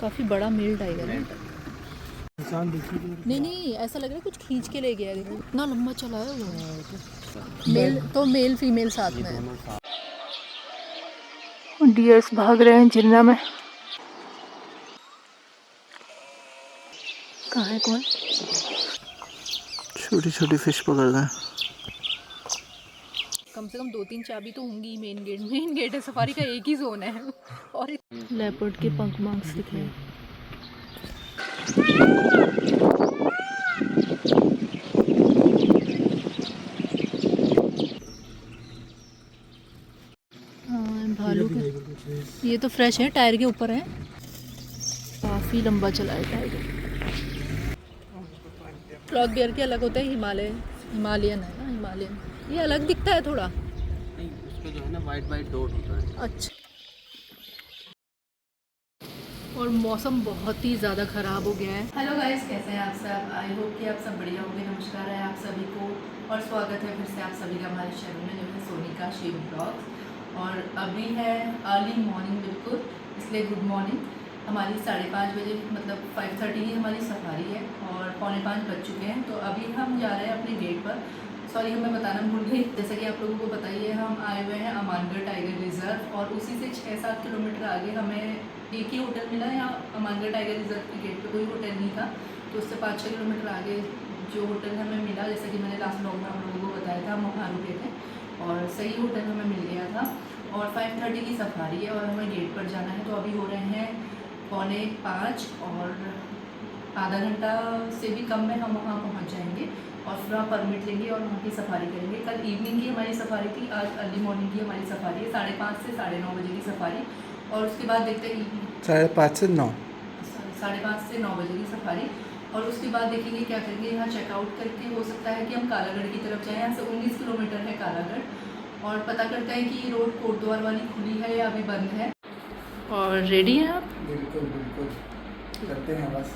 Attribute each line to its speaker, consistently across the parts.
Speaker 1: काफ़ी बड़ा male tiger है। नहीं नहीं, ऐसा लग रहा है कुछ खींच के ले गया। देखो इतना लंबा चला है वो। मेल तो मेल फीमेल साथ में है। डियर्स भाग रहे हैं झरना में। कहाँ है कौन?
Speaker 2: छोटी छोटी फिश पकड़ रहे हैं।
Speaker 1: कम से कम 2-3 चाबी तो होंगी। मेन गेट है, सफारी का एक ही जोन है। और लेपर्ड के पंख मार्क्स दिख रहे हैं। भालू के ये तो फ्रेश है, टायर के ऊपर है। काफ़ी लंबा चला है टाइगर। फ्रॉग बियर के अलग होता है, हिमालयन है ना, हिमालयन ये अलग दिखता है थोड़ा।
Speaker 2: नहीं, उसका जो है ना वाइट डॉट होता है।
Speaker 1: अच्छा। और मौसम बहुत ही ज़्यादा ख़राब हो गया है। हेलो गाइस, कैसे हैं आप सब? आई होप कि आप सब बढ़िया होंगे। नमस्कार है आप सभी को और स्वागत है फिर से आप सभी का हमारे चैनल में, जो है सोनिका शिव ब्लॉग्स। और अभी है अर्ली मॉर्निंग बिल्कुल, इसलिए गुड मॉर्निंग। हमारी 5:30 बजे मतलब 5:30 ही हमारी सफारी है और 4:45 बज चुके हैं। तो अभी हम जा रहे हैं अपने गेट पर। सॉरी, हमें बताना भूल गई। जैसा कि आप लोगों को पता ही है, हम आए हुए हैं अमानगढ़ टाइगर रिजर्व और उसी से 6-7 किलोमीटर आगे हमें एक ही होटल मिला। यहाँ अमानगढ़ टाइगर रिजर्व के गेट पे कोई होटल नहीं था, तो उससे 5-6 किलोमीटर आगे जो होटल हमें मिला, जैसा कि मैंने लास्ट ब्लॉग में आप लोगों को बताया था, हम वहाँ रुके थे और सही होटल हमें मिल गया था। और 5:30 की सफारी है और हमें गेट पर जाना है। तो अभी हो रहे हैं 4:45 और आधा घंटा से भी कम में हम वहाँ पहुँच जाएंगे और फिर वहाँ परमिट लेंगे और वहाँ की सफारी करेंगे। कल इवनिंग की हमारी सफारी थी, आज अर्ली मॉर्निंग की हमारी सफारी है। 5:30 से 9:30 बजे की सफारी और उसके बाद देखते हैं
Speaker 2: 5:30 से 9।
Speaker 1: 5:30 से 9 बजे की सफारी और उसके बाद देखेंगे क्या करेंगे। यहाँ चेकआउट करके हो सकता है कि हम कालागढ़ की तरफ जाएँ। यहाँ से 19 किलोमीटर है कालागढ़ और पता करते हैं कि रोड कोटद्वार वाली खुली है या अभी बंद है। और रेडी हैं आप?
Speaker 2: बिल्कुल बिल्कुल, करते हैं बस।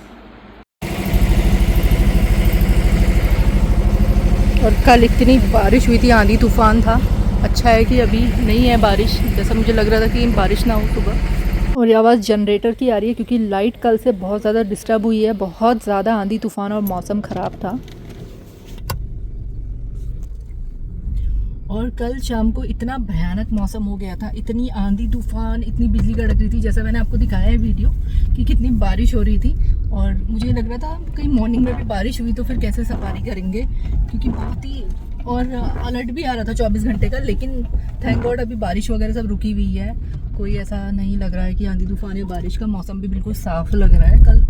Speaker 1: और कल इतनी बारिश हुई थी, आंधी तूफान था। अच्छा है कि अभी नहीं है बारिश, जैसा मुझे लग रहा था कि बारिश ना हो सुबह। और ये आवाज़ जनरेटर की आ रही है क्योंकि लाइट कल से बहुत ज़्यादा डिस्टर्ब हुई है। बहुत ज़्यादा आंधी तूफान और मौसम ख़राब था। और कल शाम को इतना भयानक मौसम हो गया था, इतनी आंधी तूफान, इतनी बिजली कड़क रही थी, जैसा मैंने आपको दिखाया है वीडियो कि कितनी बारिश हो रही थी। और मुझे लग रहा था कहीं मॉर्निंग में भी बारिश हुई तो फिर कैसे सफारी करेंगे, क्योंकि बहुत ही और अलर्ट भी आ रहा था 24 घंटे का। लेकिन थैंक गॉड अभी बारिश वगैरह सब रुकी हुई है, कोई ऐसा नहीं लग रहा है कि आंधी तूफान या बारिश का। मौसम भी बिल्कुल साफ लग रहा है। कल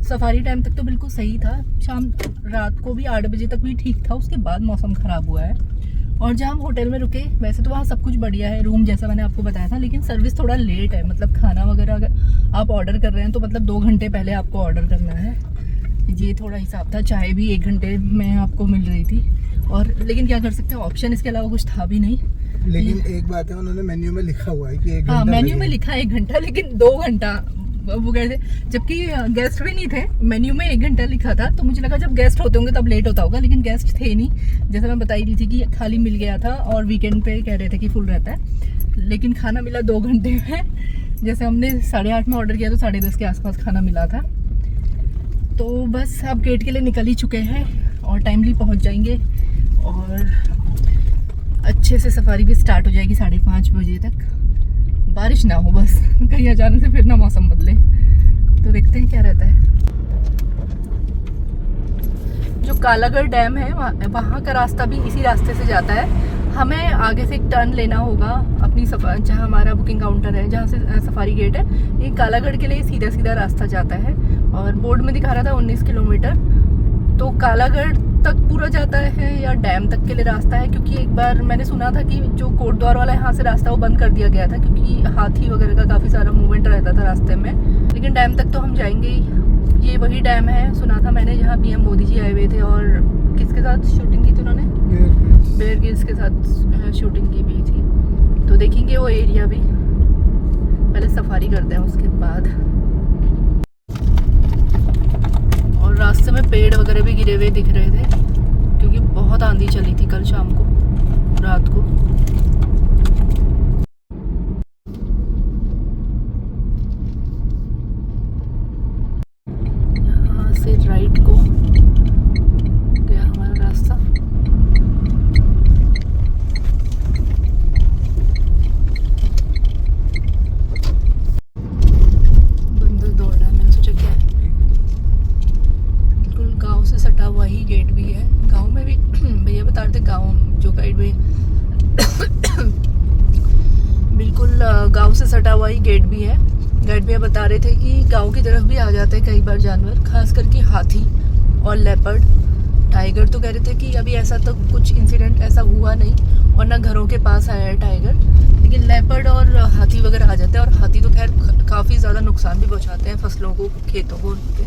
Speaker 1: सफारी टाइम तक तो बिल्कुल सही था, शाम रात को भी 8 बजे तक भी ठीक था, उसके बाद मौसम ख़राब हुआ है। और जहाँ हम होटल में रुके, वैसे तो वहाँ सब कुछ बढ़िया है, रूम जैसा मैंने आपको बताया था, लेकिन सर्विस थोड़ा लेट है। मतलब खाना वगैरह अगर आप ऑर्डर कर रहे हैं तो मतलब 2 घंटे पहले आपको ऑर्डर करना है। ये थोड़ा हिसाब था। चाय भी 1 घंटे में आपको मिल रही थी और लेकिन क्या कर सकते हैं, ऑप्शन इसके अलावा कुछ था भी नहीं।
Speaker 2: लेकिन एक बात है, उन्होंने मेन्यू में लिखा हुआ है कि 1 घंटा।
Speaker 1: हाँ, मेन्यू में लिखा है 1 घंटा, लेकिन 2 घंटा वो कह रहे थे, जबकि गेस्ट भी नहीं थे। मेन्यू में 1 घंटा लिखा था, तो मुझे लगा जब गेस्ट होते होंगे तब लेट होता होगा, लेकिन गेस्ट थे नहीं। जैसे मैं बताई रही थी कि खाली मिल गया था और वीकेंड पे कह रहे थे कि फुल रहता है, लेकिन खाना मिला 2 घंटे में। जैसे हमने 8:30 में ऑर्डर किया तो 10:30 के आसपास खाना मिला था। तो बस अब गेट के लिए निकल ही चुके हैं और टाइमली पहुँच जाएंगे और अच्छे से सफारी भी स्टार्ट हो जाएगी 5:30 बजे तक। बारिश ना हो बस, कहीं अचानक से फिर ना मौसम बदले, तो देखते हैं क्या रहता है। जो कालागढ़ डैम है वहाँ का रास्ता भी इसी रास्ते से जाता है। हमें आगे से एक टर्न लेना होगा अपनी जहाँ हमारा बुकिंग काउंटर है, जहाँ से सफारी गेट है। ये कालागढ़ के लिए सीधा सीधा रास्ता जाता है और बोर्ड में दिखा रहा था 19 किलोमीटर। तो कालागढ़ तक पूरा जाता है या डैम तक के लिए रास्ता है? क्योंकि एक बार मैंने सुना था कि जो कोटद्वार वाला यहाँ से रास्ता वो बंद कर दिया गया था, क्योंकि हाथी वगैरह का काफ़ी सारा मूवमेंट रहता था रास्ते में। लेकिन डैम तक तो हम जाएंगे ही। ये वही डैम है, सुना था मैंने, जहाँ पीएम मोदी जी आए हुए थे और किसके साथ शूटिंग की थी उन्होंने? बेयर ग्रिल्स के साथ शूटिंग की भी थी। तो देखेंगे वो एरिया भी, पहले सफारी करते हैं उसके बाद। और रास्ते में पेड़ वगैरह भी गिरे हुए दिख रहे थे क्योंकि बहुत आंधी चली थी कल शाम को, रात को। से राइट को गया हमारा रास्ता। बंदर दौड़ रहा है, मैंने सोचा क्या है। बिल्कुल गांव से सटा हुआ ही गेट भी है। गांव में भी भैया बता रहे थे, गांव जो गाइड भी बिल्कुल गांव से सटा हुआ ही गेट भी है। गाइड भैया बता रहे थे कि गांव की तरफ भी आ जाते हैं कई बार जानवर, खास करके हाथी और लेपर्ड। टाइगर तो कह रहे थे कि अभी ऐसा तो कुछ इंसिडेंट ऐसा हुआ नहीं और ना घरों के पास आया है टाइगर, लेकिन लेपर्ड और हाथी वगैरह आ जाते हैं। और हाथी तो खैर काफ़ी ज़्यादा नुकसान भी पहुंचाते हैं फसलों को, खेतों को उनके।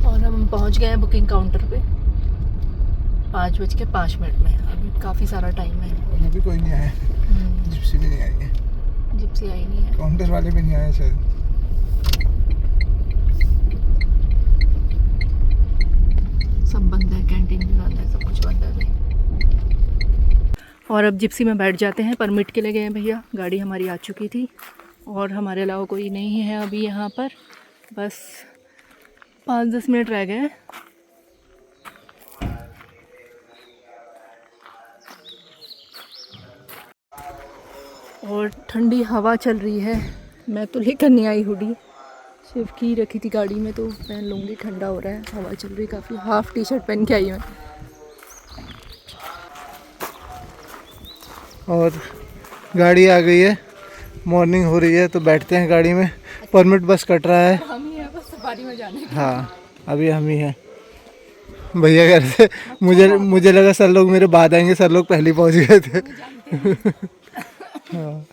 Speaker 1: और हम पहुंच गए हैं बुकिंग काउंटर पे 5:05 में। अभी काफ़ी सारा टाइम है।
Speaker 2: अभी भी कोई नहीं आया, जिप्सी भी नहीं आई है,
Speaker 1: जिप्सी आई नहीं है,
Speaker 2: काउंटर वाले भी नहीं आए शायद।
Speaker 1: सब बंद है, कैंटीन भी बंद है, सब कुछ बंद है अभी। और अब जिप्सी में बैठ जाते हैं। परमिट के लिए गए हैं भैया, गाड़ी हमारी आ चुकी थी और हमारे अलावा कोई नहीं है अभी यहाँ पर। बस 5-10 मिनट रह गए हैं। और ठंडी हवा चल रही है। मैं तो लेकर नहीं आई हुडी, सिर्फ की रखी थी गाड़ी में, तो पहन लूँगी। ठंडा हो रहा है, हवा चल रही काफ़ी। हाफ टी शर्ट पहन के आई मैं।
Speaker 2: और गाड़ी आ गई है, मॉर्निंग हो रही है तो बैठते हैं गाड़ी में। परमिट बस कट रहा है।
Speaker 1: हम ही हैं बस सफारी में जाने के।
Speaker 2: हाँ, अभी हम ही हैं। भैया घर से मुझे लगा सर लोग मेरे बाद आएंगे, सर लोग पहले पहुंच गए थे। हाँ,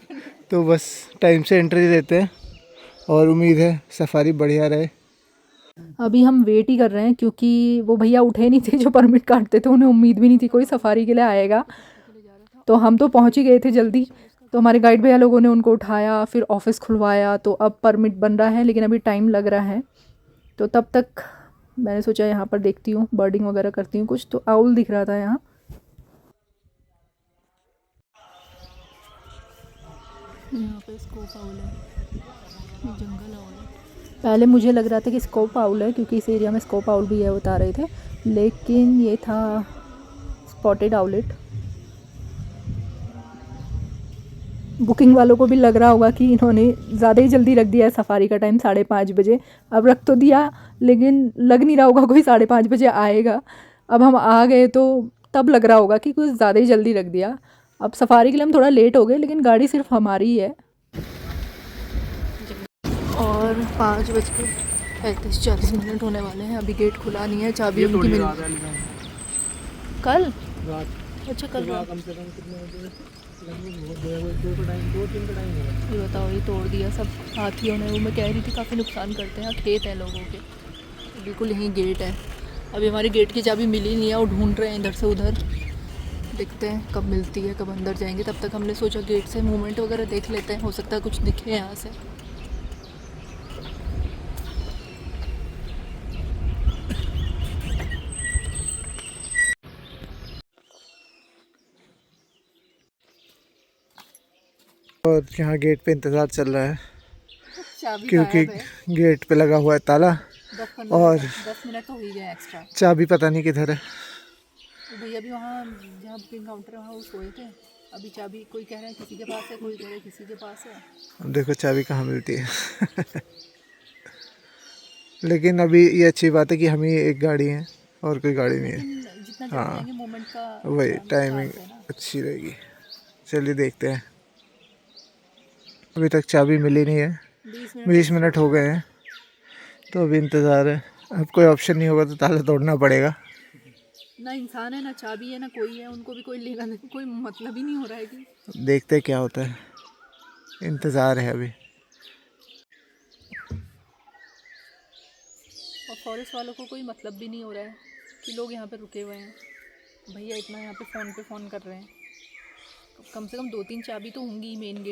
Speaker 2: तो बस टाइम से एंट्री देते हैं और उम्मीद है सफारी बढ़िया रहे।
Speaker 1: अभी हम वेट ही कर रहे हैं क्योंकि वो भैया उठे नहीं थे जो परमिट काटते थे। उन्हें उम्मीद भी नहीं थी कोई सफारी के लिए आएगा, तो हम तो पहुंच ही गए थे जल्दी। तो हमारे गाइड भैया लोगों ने उनको उठाया, फिर ऑफिस खुलवाया, तो अब परमिट बन रहा है, लेकिन अभी टाइम लग रहा है। तो तब तक मैंने सोचा यहाँ पर देखती हूँ, बर्डिंग वगैरह करती हूँ कुछ। तो आउल दिख रहा था यहाँ। पे स्कोप आउल है, जंगल आउल है। पहले मुझे लग रहा था कि स्कोप आउल है क्योंकि इस एरिया में स्कोप आउल भी है, बता रहे थे, लेकिन ये था स्पॉटेड आउलेट। बुकिंग वालों को भी लग रहा होगा कि इन्होंने ज़्यादा ही जल्दी रख दिया है सफारी का टाइम 5:30 बजे। अब रख तो दिया, लेकिन लग नहीं रहा होगा कोई 5:30 बजे आएगा। अब हम आ गए तो तब लग रहा होगा कि कुछ ज़्यादा ही जल्दी रख दिया। अब सफारी के लिए हम थोड़ा लेट हो गए, लेकिन गाड़ी सिर्फ हमारी ही है। और 5:35 होने वाले हैं, अभी गेट खुला नहीं है। चाबी उनकी मिली कल। अच्छा, कल कम से कम कितने बजे? ये बताओ, ये तोड़ दिया सब हाथियों ने। वो मैं कह रही थी काफ़ी नुकसान करते हैं। खेत हैं लोगों के, बिल्कुल यहीं गेट है। अभी हमारे गेट की चाबी मिली नहीं है, वो ढूंढ रहे हैं इधर से उधर। देखते हैं कब मिलती है, कब अंदर जाएंगे। तब तक हमने सोचा गेट से मूवमेंट वगैरह देख लेते हैं, हो सकता है कुछ दिखे यहाँ से।
Speaker 2: और यहाँ गेट पे इंतज़ार चल रहा है
Speaker 1: चाबी
Speaker 2: क्योंकि गेट पे लगा हुआ है ताला।
Speaker 1: 10 मिनट तो हो ही गए एक्स्ट्रा।
Speaker 2: चाबी पता नहीं किधर है।
Speaker 1: तो भैया भी वहाँ जहाँ बुकिंग काउंटर है वहाँ वो सोए थे। अभी चाबी कोई कह रहा है किसी के पास है, कोई कह रहा है किसी के पास है।
Speaker 2: अब देखो चाबी कहाँ मिलती है। लेकिन अभी ये अच्छी बात है कि हम ही एक गाड़ी है और कोई गाड़ी नहीं है।
Speaker 1: जितना
Speaker 2: हाँ,
Speaker 1: जाएंगे मोमेंट का
Speaker 2: वही टाइमिंग अच्छी रहेगी। चलिए देखते हैं। अभी तक चाबी मिली नहीं है, 20 मिनट हो गए हैं, तो अभी इंतज़ार है। अब कोई ऑप्शन नहीं होगा तो ताला तोड़ना पड़ेगा।
Speaker 1: ना इंसान है, ना चाबी है, ना कोई है। उनको भी कोई लेगा नहीं, कोई मतलब ही नहीं हो रहा है कि।
Speaker 2: देखते क्या होता है, इंतज़ार है अभी।
Speaker 1: और फॉरेस्ट वालों को कोई मतलब भी नहीं हो रहा है कि लोग यहाँ पे रुके हुए हैं। भैया इतना यहाँ पे फ़ोन कर रहे हैं। कम से कम 2-3 चाबी तो होंगी। मेन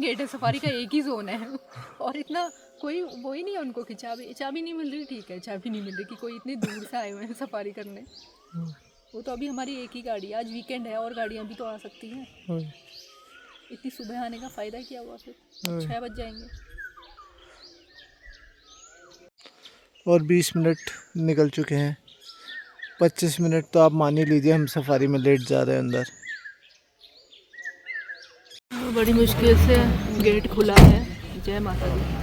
Speaker 1: गेट है, सफारी का एक ही जोन है। और इतना कोई वो ही नहीं है उनको कि चाबी नहीं मिल रही। ठीक है, चाबी नहीं मिल रही कि कोई इतनी दूर से आए हुए हैं सफारी करने। वो तो अभी हमारी एक ही गाड़ी है, आज वीकेंड है और गाड़ियाँ भी तो आ सकती हैं। इतनी सुबह आने का फ़ायदा क्या हुआ फिर? 6 बज जाएंगे।
Speaker 2: और 20 मिनट निकल चुके हैं। 25 मिनट तो आप मान ही लीजिए हम सफारी में लेट जा रहे हैं अंदर।
Speaker 1: बड़ी मुश्किल से गेट खुला है। जय माता दी।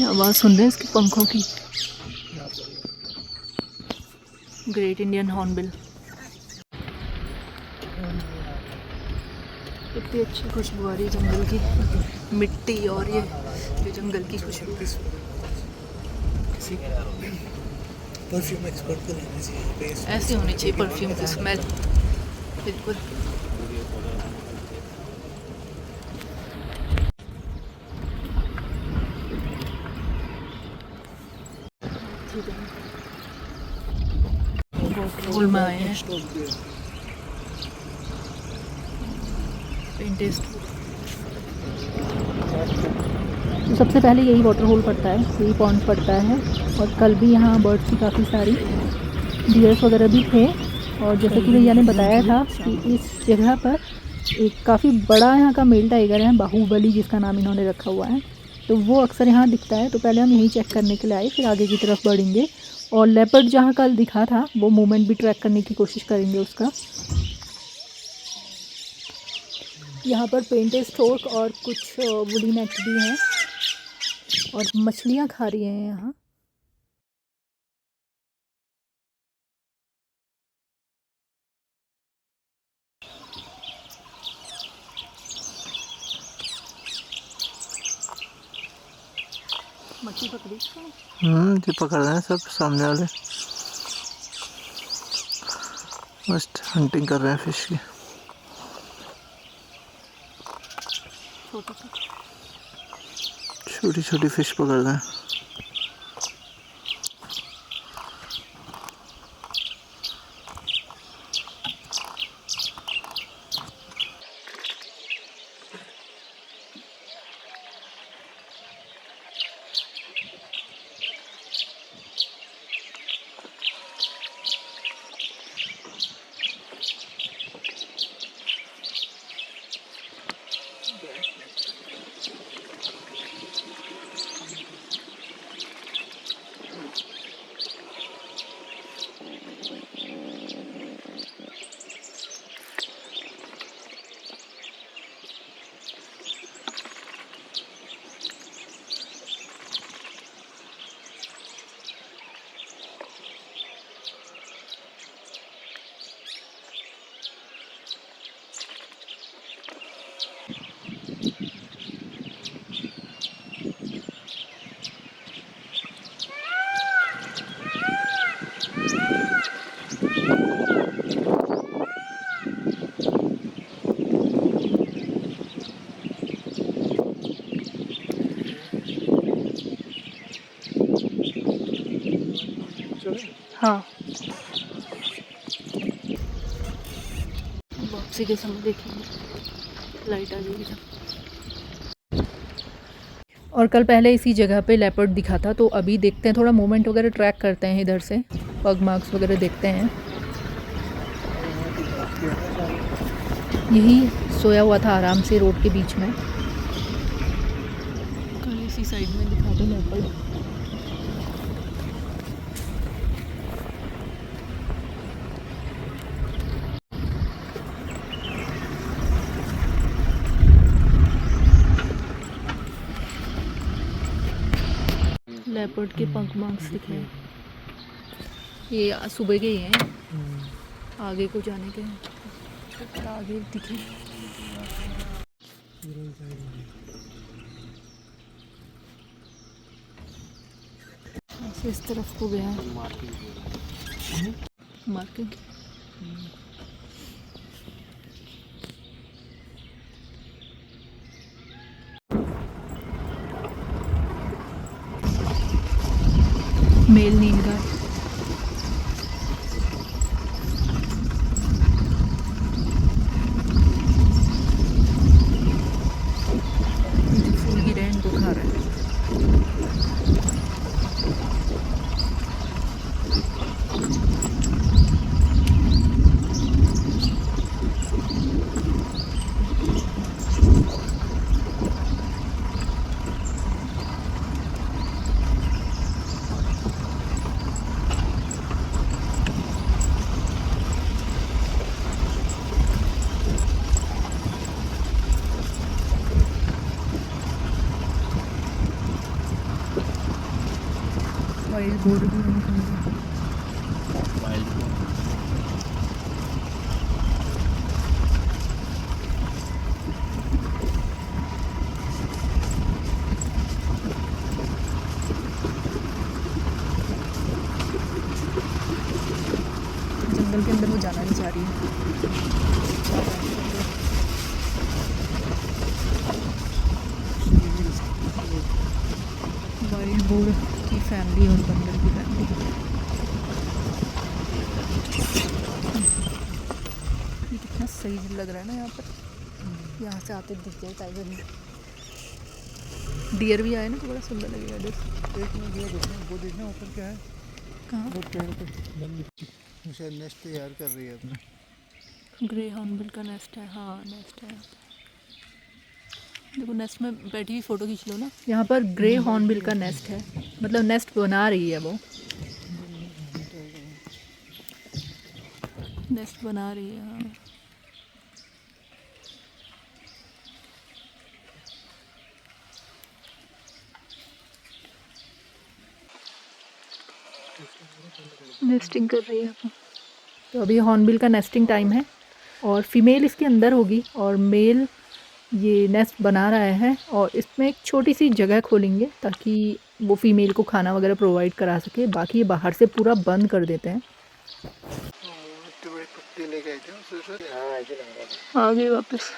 Speaker 1: आवाज़ सुन रहे हैं इसके पंखों की? Great Indian hornbill. इतनी अच्छी खुशबू आ रही है जंगल की, मिट्टी और ये जंगल की खुशबू।
Speaker 2: परफ्यूम एक्सपर्ट को लेना चाहिए,
Speaker 1: ऐसी होनी चाहिए परफ्यूम की स्मेल, बिल्कुल। फूल में आए हैं पेंटेस्ट। तो सबसे पहले यही वाटर होल पड़ता है, यही पॉन्ड पड़ता है। और कल भी यहाँ बर्ड्स की काफ़ी सारी डियर्स वगैरह भी थे। और जैसे कि भैया ने बताया था कि इस जगह पर एक काफ़ी बड़ा यहाँ का मेल टाइगर है, बाहुबली जिसका नाम इन्होंने रखा हुआ है। तो वो अक्सर यहाँ दिखता है। तो पहले हम यही चेक करने के लिए आए, फिर आगे की तरफ बढ़ेंगे। और लेपर्ड जहाँ कल दिखा था वो मूवमेंट भी ट्रैक करने की कोशिश करेंगे उसका। यहाँ पर पेंटेड स्टोर्क और कुछ वुडी नेक भी हैं और मछलियाँ खा रही हैं यहाँ। मछली पकड़ी इसको?
Speaker 2: ये पकड़ रहे हैं सब सामने वाले, मस्त हंटिंग कर रहे हैं फिश की। छोटी छोटी फिश पकड़ रहे हैं।
Speaker 1: हाँ, वापसी के समय देखेंगे, लाइट आ जाएगी जब। और कल पहले इसी जगह पे लेपर्ड दिखा था, तो अभी देखते हैं, थोड़ा मूवमेंट वगैरह ट्रैक करते हैं इधर से, पग मार्क्स वगैरह देखते हैं। यही सोया हुआ था आराम से रोड के बीच में। कल इसी साइड में दिखा दो लेपर्ड। लेपर्ड के पंख मार्क्स दिखे हैं। ये सुबह के ही हैं, आगे को जाने के हैं। आगे दिखे ऐसे इस तरफ को गया है मार्किंग। मेल नीलगाय। फूल गिरे हैं, इनको खा रहे हैं। वाइल्ड बोर्ड भी नहीं खाएंगे। जंगल के अंदर वो जाना नहीं चाह रही है। वाइल्ड बोर की फैमिली और बंदर की फैमिली। ये कितना सही लग रहा है ना यहाँ पर। यहाँ से आते दिख जाए टाइगर। डियर भी आए ना तो बड़ा सुंदर लगेगा।
Speaker 2: वो देखना ऊपर क्या है,
Speaker 1: कहाँ?
Speaker 2: वो पेड़ पे शायद नेस्ट तैयार कर रही है अपना।
Speaker 1: ग्रे हॉर्नबिल का नेस्ट है। हाँ नेस्ट है। देखो नेस्ट में बैठी हुई फ़ोटो खींच लो ना। यहाँ पर ग्रे हॉर्नबिल का नेस्ट है, मतलब नेस्ट बना रही है वो। नेस्ट बना रही है हाँ। नेस्टिंग कर रही है वो। तो अभी हॉर्नबिल का नेस्टिंग टाइम है और फीमेल इसके अंदर होगी और मेल ये नेस्ट बना रहा है। और इसमें एक छोटी सी जगह खोलेंगे ताकि वो फीमेल को खाना वगैरह प्रोवाइड करा सके। बाकी ये बाहर से पूरा बंद कर देते हैं।
Speaker 2: लेके आए थे
Speaker 1: आ गए वापस।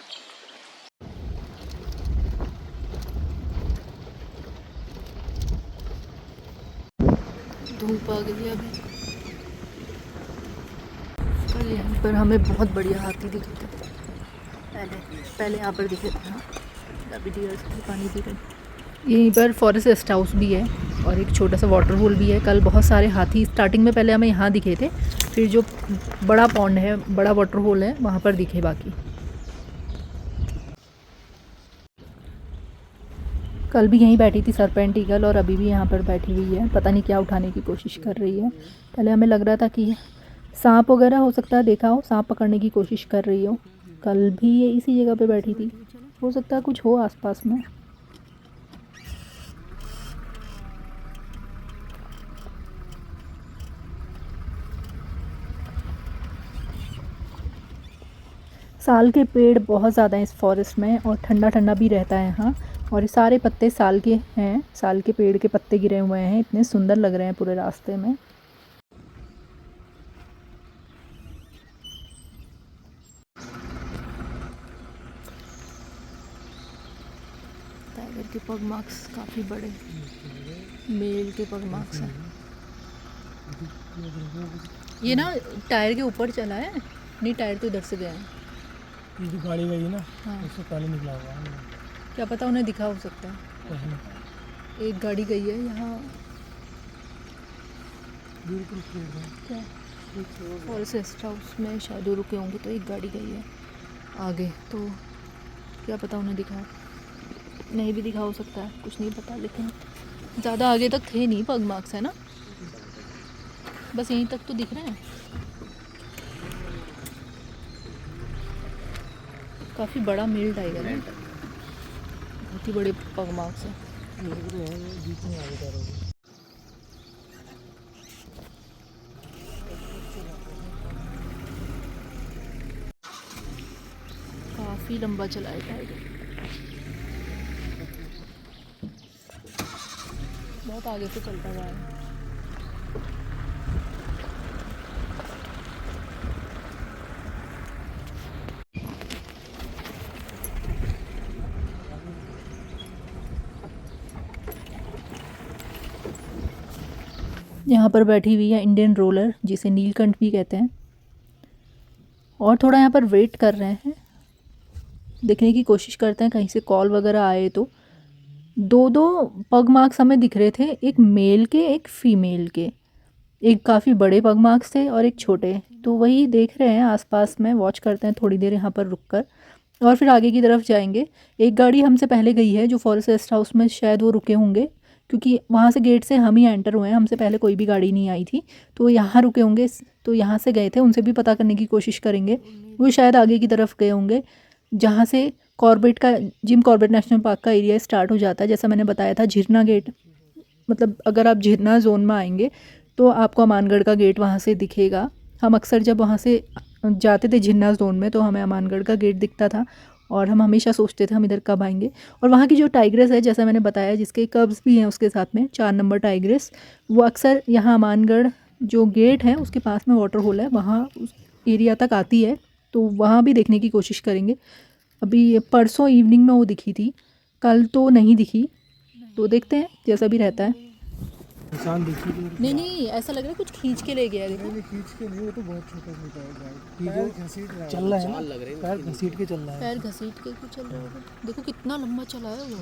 Speaker 1: धूप आ गई है अभी। कल यहाँ पर हमें बहुत बढ़िया हाथी दिखे थे। पहले यहाँ पर दिखे थे। हाँ अभी डियर से पानी पी रहे। यहीं पर फॉरेस्ट रेस्ट हाउस भी है और एक छोटा सा वाटर होल भी है। कल बहुत सारे हाथी स्टार्टिंग में पहले हमें यहाँ दिखे थे, फिर जो बड़ा पॉन्ड है, बड़ा वाटर होल है, वहाँ पर दिखे बाकी। कल भी यहीं बैठी थी सरपेंट ईगल और अभी भी यहाँ पर बैठी हुई है। पता नहीं क्या उठाने की कोशिश कर रही है। पहले हमें लग रहा था कि सांप वगैरह हो सकता है, देखा हो सांप पकड़ने की कोशिश कर रही हो। कल भी ये इसी जगह पे बैठी थी, हो सकता है कुछ हो आसपास में। साल के पेड़ बहुत ज़्यादा हैं इस फॉरेस्ट में और ठंडा ठंडा भी रहता है यहाँ। और ये सारे पत्ते साल के हैं, साल के पेड़ के पत्ते गिरे हुए हैं। इतने सुंदर लग रहे हैं पूरे रास्ते में। टाइगर के पग मार्क्स काफ़ी बड़े, मेल के पग मार्क्स हैं। ये ना टायर के ऊपर चला है, नहीं टायर तो इधर से गया है।
Speaker 2: ये जो गाड़ी गई है ना,
Speaker 1: हाँ
Speaker 2: उससे पहले निकला हुआ है।
Speaker 1: क्या पता उन्हें दिखा हो सकता है। एक गाड़ी गई है यहाँ। क्या फॉरेस्ट रेस्ट हाउस में शायद वो रुके होंगे तो एक गाड़ी गई है आगे। तो क्या पता उन्हें दिखा हो, नहीं भी दिखा हो सकता है, कुछ नहीं पता। लेकिन ज़्यादा आगे तक थे नहीं पग मार्क्स, है ना, बस यहीं तक तो दिख रहे हैं। काफ़ी बड़ा मेल टाइगर है, बहुत ही बड़े पग मार्क्स हैं। काफ़ी लंबा चला है टाइगर, बहुत आगे से चलता हुआ है। यहाँ पर बैठी हुई है इंडियन रोलर, जिसे नीलकंठ भी कहते हैं, और थोड़ा यहाँ पर वेट कर रहे हैं, देखने की कोशिश करते हैं कहीं से कॉल वगैरह आए तो। दो दो पग मार्क्स हमें दिख रहे थे, एक मेल के एक फीमेल के, एक काफ़ी बड़े पग मार्क्स थे और एक छोटे। तो वही देख रहे हैं आसपास में, वॉच करते हैं थोड़ी देर यहाँ पर रुककर और फिर आगे की तरफ जाएंगे। एक गाड़ी हमसे पहले गई है जो फॉरेस्ट रेस्ट हाउस में, शायद वो रुके होंगे क्योंकि वहाँ से गेट से हम ही एंटर हुए हैं, हमसे पहले कोई भी गाड़ी नहीं आई थी, तो यहाँ रुके होंगे। तो यहाँ से गए थे, उनसे भी पता करने की कोशिश करेंगे। वो शायद आगे की तरफ गए होंगे जहाँ से कॉर्बेट का, जिम कॉर्बेट नेशनल पार्क का एरिया स्टार्ट हो जाता है। जैसा मैंने बताया था झिरना गेट, मतलब अगर आप झिरना जोन में आएंगे तो आपको अमानगढ़ का गेट वहाँ से दिखेगा। हम अक्सर जब वहाँ से जाते थे झिरना जोन में तो हमें अमानगढ़ का गेट दिखता था और हम हमेशा सोचते थे हम इधर कब आएंगे। और वहाँ की जो टाइग्रेस है, जैसा मैंने बताया, जिसके कब्स भी हैं उसके साथ में, 4 नंबर टाइग्रेस, वो अक्सर यहाँ अमानगढ़ जो गेट है उसके पास में वाटर होल है, वहाँ उस एरिया तक आती है, तो वहाँ भी देखने की कोशिश करेंगे। अभी परसों इवनिंग में वो दिखी थी, कल तो नहीं दिखी, तो देखते हैं जैसा भी रहता है।
Speaker 2: इंसान देखी तो
Speaker 1: नहीं, ऐसा लग रहा है कुछ खींच के ले गया है। देखो
Speaker 2: खींच के नहीं, वो तो बहुत छोटा छोटा है, पैर घसीट रहा है, चल रहा है ना, पैर घसीट के चल रहा है,
Speaker 1: पैर घसीट के चल रहा है। देखो कितना लंबा चला है वो,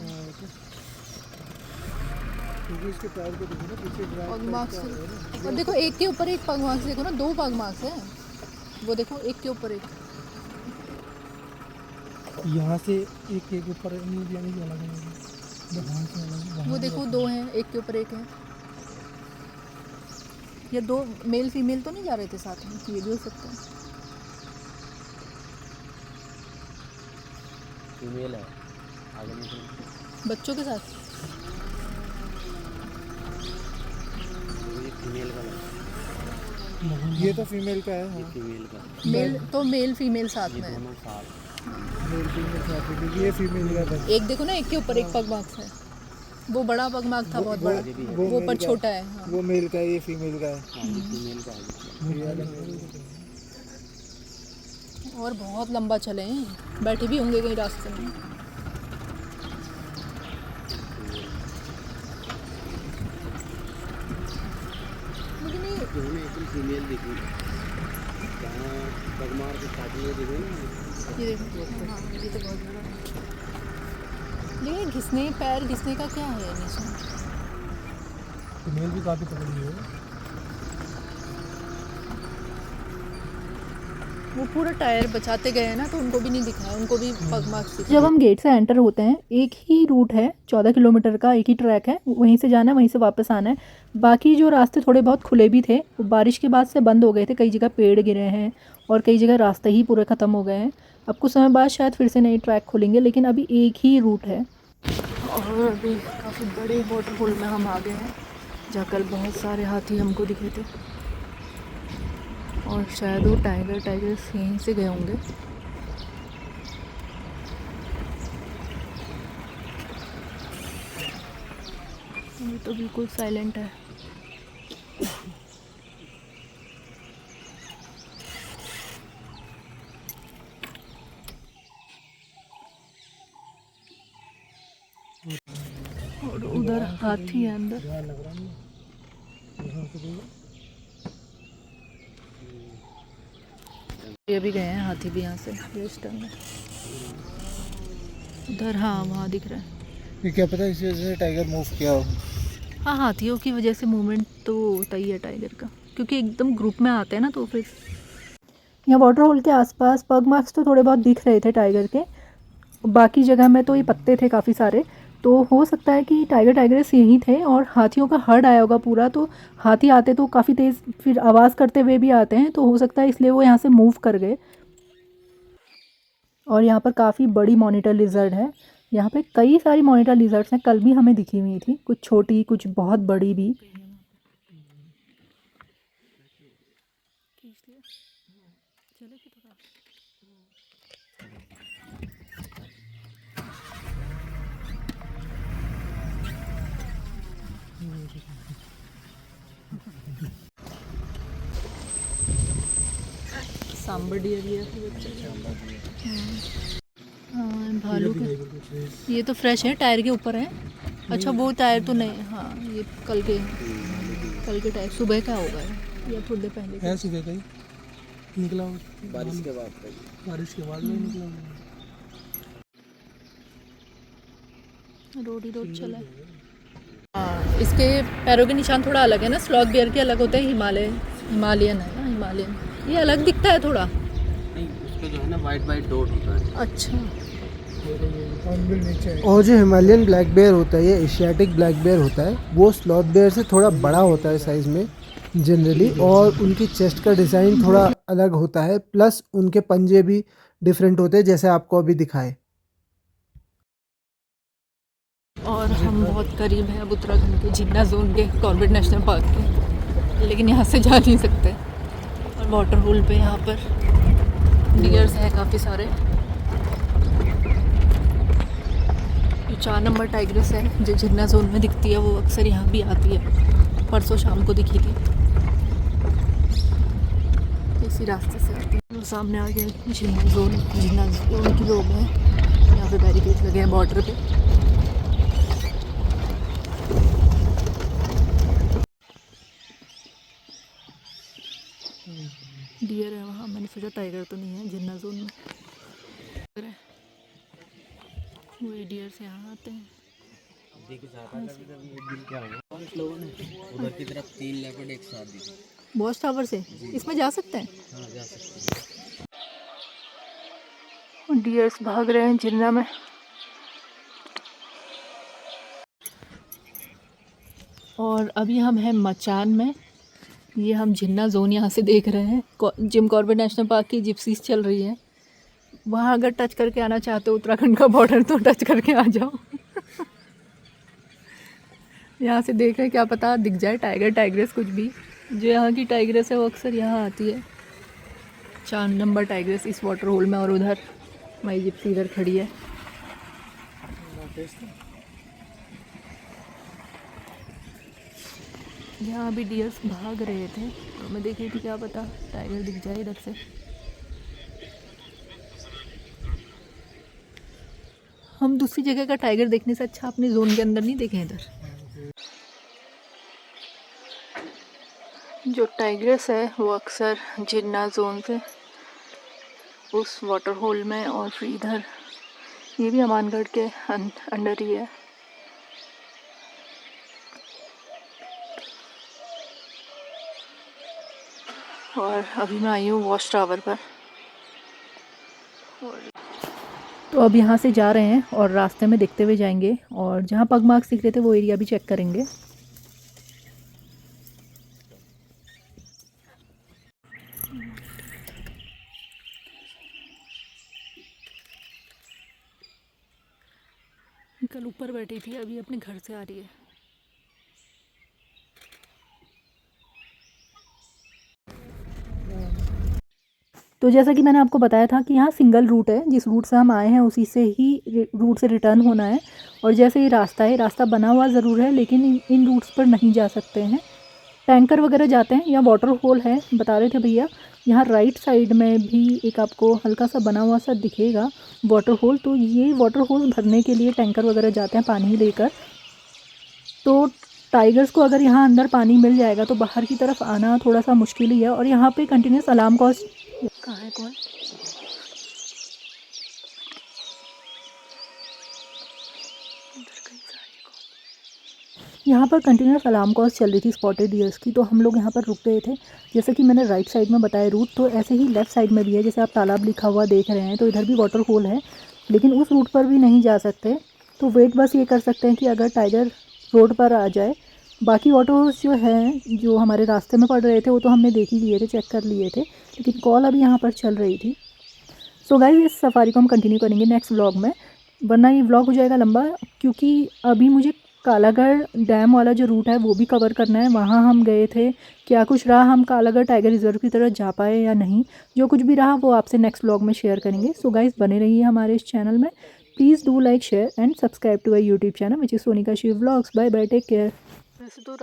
Speaker 2: क्योंकि इसके पैर को देखो ना पीछे
Speaker 1: पग मार्क्स। और देखो एक के ऊपर एक पग मार्क्स, देखो ना 2 पग मार्क्स है वो, देखो एक के ऊपर एक,
Speaker 2: यहाँ से एक के ऊपर यानी कि अलग है,
Speaker 1: वो देखो 2 हैं, एक के ऊपर एक है। ये 2 मेल फीमेल तो नहीं जा रहे थे साथ में, ये भी हो सकता है।
Speaker 3: फीमेल है आगे में
Speaker 1: बच्चों के साथ।
Speaker 3: ये फीमेल का है,
Speaker 2: ये तो फीमेल का है,
Speaker 3: ये फीमेल का
Speaker 1: मेल तो मेल फीमेल साथ में है।
Speaker 3: दोनों साथ
Speaker 2: मेल फीमेल साथ है, क्योंकि ये फीमेल का है।
Speaker 1: एक देखो ना, एक के ऊपर एक पग मार्क्स है, वो बड़ा पग मार्क्स था, बहुत बड़ा, वो पर छोटा है। हाँ।
Speaker 2: वो मेल का है, ये फीमेल का है।
Speaker 3: ये फीमेल का है।
Speaker 1: और बहुत लंबा चले हैं, बैठे भी होंगे कहीं रास्ते में। लेकिन ये
Speaker 3: दोनों एकदम फीमेल दिखी, जहाँ पगमार के स्टार्टिंग में दिखे ना,
Speaker 1: देखो, हाँ ये तो बहुत बड़ा है। लेकिन घिसने, पैर घिसने का क्या है निशान?
Speaker 2: फीमेल भी काफ़ी तगड़ी है।
Speaker 1: वो पूरा टायर बचाते गए हैं ना, तो उनको भी नहीं दिखा है, उनको भी पग मार्क्स दिखे। जब हम गेट से एंटर होते हैं, एक ही रूट है, 14 किलोमीटर का एक ही ट्रैक है, वहीं से जाना है, वहीं से वापस आना है। बाकी जो रास्ते थोड़े बहुत खुले भी थे, वो बारिश के बाद से बंद हो गए थे, कई जगह पेड़ गिरे हैं और कई जगह रास्ते ही पूरे ख़त्म हो गए हैं। अब कुछ समय बाद शायद फिर से नए ट्रैक खुलेंगे, लेकिन अभी एक ही रूट है। और अभी काफ़ी बड़े वाटरफॉल में हम आ गए हैं, जहाँ कल बहुत सारे हाथी हमको दिखे थे, और शायद वो टाइगर्स यहीं से गए होंगे। ये तो बिल्कुल साइलेंट है। और उधर हाथी है अंदर। ये भी गए हैं हाथी भी यहाँ से वेस्टर्न में। उधर हाँ वहाँ दिख रहा है।
Speaker 2: ये क्या पता इसी वजह से टाइगर मूव किया हो।
Speaker 1: हाँ हाथियों की वजह से मूवमेंट तो होता ही है टाइगर का, क्योंकि एकदम ग्रुप में आते हैं ना, तो फिर यहाँ वाटर होल के आसपास पग मार्क्स तो थोड़े बहुत दिख रहे थे टाइगर के, बाकी जगह में तो ये पत्ते थे काफ़ी सारे, तो हो सकता है कि टाइगर्स यहीं थे और हाथियों का हर्ड आया होगा पूरा, तो हाथी आते तो काफ़ी तेज़ फिर आवाज़ करते हुए भी आते हैं, तो हो सकता है इसलिए वो यहाँ से मूव कर गए। और यहाँ पर काफ़ी बड़ी मॉनिटर लिजर्ड है, यहाँ पे कई सारी मॉनिटर लिजर्ड्स हैं, कल भी हमें दिखी हुई थी, कुछ छोटी कुछ बहुत बड़ी भी। सांबर डियर ये हाँ भालू के, ये तो फ्रेश है, टायर के ऊपर है। अच्छा वो टायर तो नहीं, हाँ ये कल के हैं। कल के टाइम सुबह का होगा या थोड़ी देर पहले
Speaker 2: है सुबह का ही निकला हूँ,
Speaker 3: बारिश के बाद तक।
Speaker 2: बारिश के बाद में निकला हूँ।
Speaker 1: रोड ही रोड चला है। हाँ, इसके पैरों के निशान थोड़ा अलग है ना, स्लॉथ बेयर के अलग होते हैं, हिमालयन है ना, हिमालयन ये अलग दिखता है थोड़ा।
Speaker 3: नहीं, उसका जो है ना वाइट वाइट डॉट होता है।
Speaker 1: अच्छा,
Speaker 2: और जो हिमालयन ब्लैक बेयर होता है, ये एशियाटिक ब्लैक बेयर होता है, वो स्लॉथ बेयर से थोड़ा बड़ा होता है साइज़ में जनरली, और उनकी चेस्ट का डिज़ाइन थोड़ा अलग होता है, प्लस उनके पंजे भी डिफरेंट होते हैं जैसे आपको अभी दिखाए।
Speaker 1: और हम बहुत करीब हैं अब उत्तराखंड के जिन्ना जोन के, कॉर्बेट नेशनल पार्क के, लेकिन यहाँ से जा नहीं सकते। और वाटर होल पे यहाँ पर डियर्स हैं काफ़ी सारे। जो 4 नंबर टाइग्रेस है जो जिन्ना जोन में दिखती है, वो अक्सर यहाँ भी आती है। परसों शाम को दिखी थी, इसी रास्ते से आती है। सामने आ गया जिन्ना जोन की लोग हैं, यहाँ पे बैरिकेड लगे हैं बॉर्डर पे। डियर है वहाँ, मैंने सोचा टाइगर तो नहीं है जिन्ना जोन में। वही डियर से यहाँ आते हैं।
Speaker 3: उधर की तरफ 3 लेपर्ड एक साथ दिखे।
Speaker 1: वॉच टावर से इसमें जा सकते हैं।
Speaker 3: हाँ, जा सकते हैं।
Speaker 1: डियर्स भाग रहे हैं जिन्ना में। और अभी हम हैं मचान में। ये हम जिन्ना जोन यहाँ से देख रहे हैं। जिम कॉर्बेट नेशनल पार्क की जिप्सीज चल रही है। वहाँ अगर टच करके आना चाहते हो उत्तराखंड का बॉर्डर, तो टच करके आ जाओ। यहाँ से देख रहे हैं, क्या पता दिख जाए टाइगर टाइग्रेस कुछ भी। जो यहाँ की टाइग्रेस है वो अक्सर यहाँ आती है। 4 नंबर टाइग्रेस इस वाटर होल में, और उधर हमारी जिप्सी इधर खड़ी है। यहाँ भी डियर्स भाग रहे थे, तो मैं देख रही थी क्या पता टाइगर दिख जाए इधर से। हम दूसरी जगह का टाइगर देखने से अच्छा अपने जोन के अंदर नहीं देखें इधर। जो टाइग्रेस है वो अक्सर जिन्ना जोन से उस वाटर होल में, और फिर इधर ये भी अमानगढ़ के अंडर ही है। और अभी मैं आई हूँ वॉच टावर पर। तो अब यहाँ से जा रहे हैं और रास्ते में देखते हुए जाएंगे, और जहाँ पग मार्क्स दिख रहे थे वो एरिया भी चेक करेंगे। कल ऊपर बैठी थी, अभी अपने घर से आ रही है। तो जैसा कि मैंने आपको बताया था कि यहाँ सिंगल रूट है, जिस रूट से हम आए हैं उसी से ही रूट से रिटर्न होना है। और जैसे ये रास्ता है, रास्ता बना हुआ ज़रूर है, लेकिन इन रूट्स पर नहीं जा सकते हैं। टैंकर वगैरह जाते हैं। यहाँ वाटर होल है, बता रहे थे भैया। यहाँ राइट साइड में भी एक आपको हल्का सा बना हुआ सा दिखेगा वाटर होल। तो ये वाटर होल भरने के लिए टैंकर वगैरह जाते हैं पानी लेकर। तो टाइगर्स को अगर यहाँ अंदर पानी मिल जाएगा तो बाहर की तरफ आना थोड़ा सा मुश्किल ही है। और यहाँ पे कंटिन्यूस अलार्म कॉस्ट, कहाँ है कौन, यहाँ पर कंटिन्यूस अलार्म कॉल्स चल रही थी स्पॉटेड डियर्स की। तो हम लोग यहाँ पर रुक गए थे। जैसे कि मैंने राइट साइड में बताया रूट, तो ऐसे ही लेफ़्ट साइड में भी है। जैसे आप तालाब लिखा हुआ देख रहे हैं, तो इधर भी वाटर होल है, लेकिन उस रूट पर भी नहीं जा सकते। तो वेट बस ये कर सकते हैं कि अगर टाइगर रोड पर आ जाए। बाकी वाटर होल्स जो हैं, जो हमारे रास्ते में पड़ रहे थे, वो तो हमने देख ही लिए थे, चेक कर लिए थे, लेकिन कॉल अभी यहाँ पर चल रही थी। सो गाइस, इस सफारी को हम कंटिन्यू करेंगे नेक्स्ट व्लॉग में, वरना ये व्लॉग हो जाएगा लंबा, क्योंकि अभी मुझे कालागढ़ डैम वाला जो रूट है वो भी कवर करना है। वहाँ हम गए थे, क्या कुछ रहा, हम कालागढ़ टाइगर रिजर्व की तरफ जा पाए या नहीं, जो कुछ भी रहा वो आपसे नेक्स्ट व्लॉग में शेयर करेंगे। सो गाइस, बने रहिए हमारे इस चैनल में। Please do like, share and subscribe to our YouTube channel which is Sonika Shiv vlogs. Bye bye, take care. वैसे तो